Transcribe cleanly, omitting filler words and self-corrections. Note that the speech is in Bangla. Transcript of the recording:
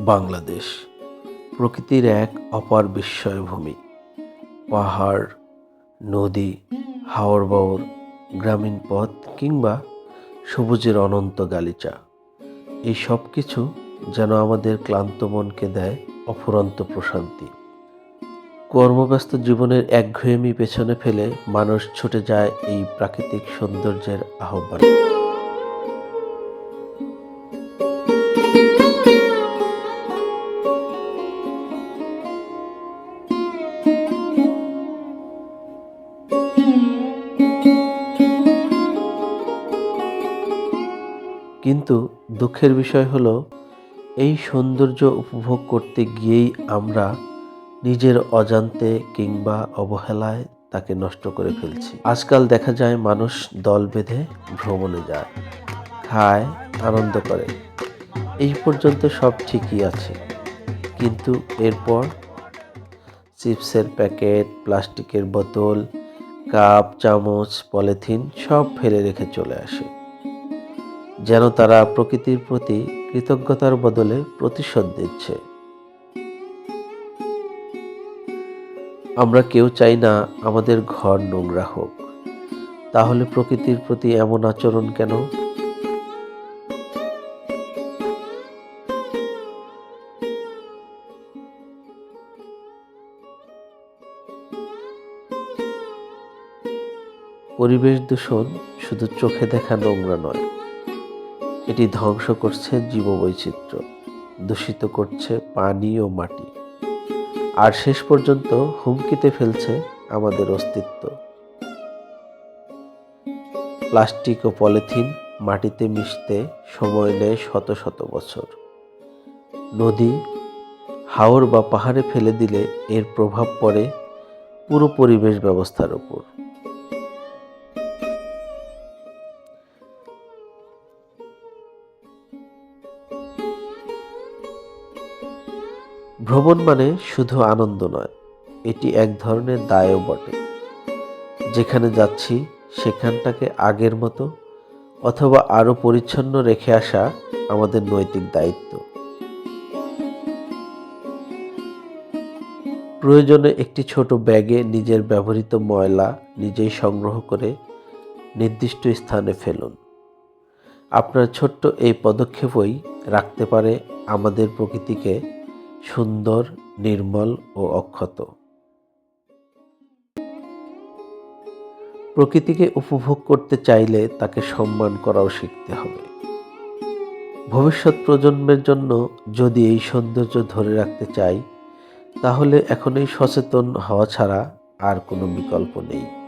বাংলাদেশ প্রকৃতির এক অপার বিস্ময়ভূমি। পাহাড়, নদী, হাওর-বাওর, গ্রামীণ পথ কিংবা সবুজের অনন্ত গালিচা, এই সব কিছু যেন আমাদের ক্লান্ত মনকে দেয় অফুরন্ত প্রশান্তি। কর্মব্যস্ত জীবনের একঘেয়েমি পেছনে ফেলে মানুষ ছুটে যায় এই প্রাকৃতিক সৌন্দর্যের আহ্বানে। কিন্তু দুঃখের বিষয় হলো, এই সৌন্দর্য উপভোগ করতে গিয়েই আমরা নিজের অজান্তে কিংবা অবহেলায় তাকে নষ্ট করে ফেলছি। আজকাল দেখা যায় মানুষ দল বেঁধে ভ্রমণে যায়, খায়, আনন্দ করে, এই পর্যন্ত সব ঠিকই আছে। কিন্তু এরপর চিপসের প্যাকেট, প্লাস্টিকের বোতল, কাপ, চামচ, পলিথিন সব ফেলে রেখে চলে আসে, যেন তারা প্রকৃতির প্রতি কৃতজ্ঞতার বদলে প্রতিশোধ দিচ্ছে। আমরা কেউ চাই না আমাদের ঘর নোংরা হোক, তাহলে প্রকৃতির প্রতি এমন আচরণ কেন? পরিবেশ দূষণ শুধু চোখে দেখা নোংরা নয়, এটি ধ্বংস করছে জীববৈচিত্র্য, দূষিত করছে পানি ও মাটি, আর শেষ পর্যন্ত হুমকিতে ফেলছে আমাদের অস্তিত্ব। প্লাস্টিক ও পলিথিন মাটিতে মিশতে সময় নেয় শত শত বছর। নদী, হাওর বা পাহাড়ে ফেলে দিলে এর প্রভাব পড়ে পুরো পরিবেশ ব্যবস্থার উপর। ভ্রমণ মানে শুধু আনন্দ নয়, এটি এক ধরনের দায়ও বটে। যেখানে যাচ্ছি সেখানটাকে আগের মতো অথবা আরো পরিচ্ছন্ন রেখে আসা আমাদের নৈতিক দায়িত্ব। প্রয়োজনে একটি ছোট ব্যাগে নিজের ব্যবহৃত ময়লা নিজেই সংগ্রহ করে নির্দিষ্ট স্থানে ফেলুন। আপনার ছোট্ট এই পদক্ষেপই রাখতে পারে আমাদের প্রকৃতিকে সুন্দর, নির্মল ও অক্ষত। প্রকৃতিকে উপভোগ করতে চাইলে তাকে সম্মান করাও শিখতে হবে। ভবিষ্যৎ প্রজন্মের জন্য যদি এই সৌন্দর্য ধরে রাখতে চাই, তাহলে এখনই সচেতন হওয়া ছাড়া আর কোনো বিকল্প নেই।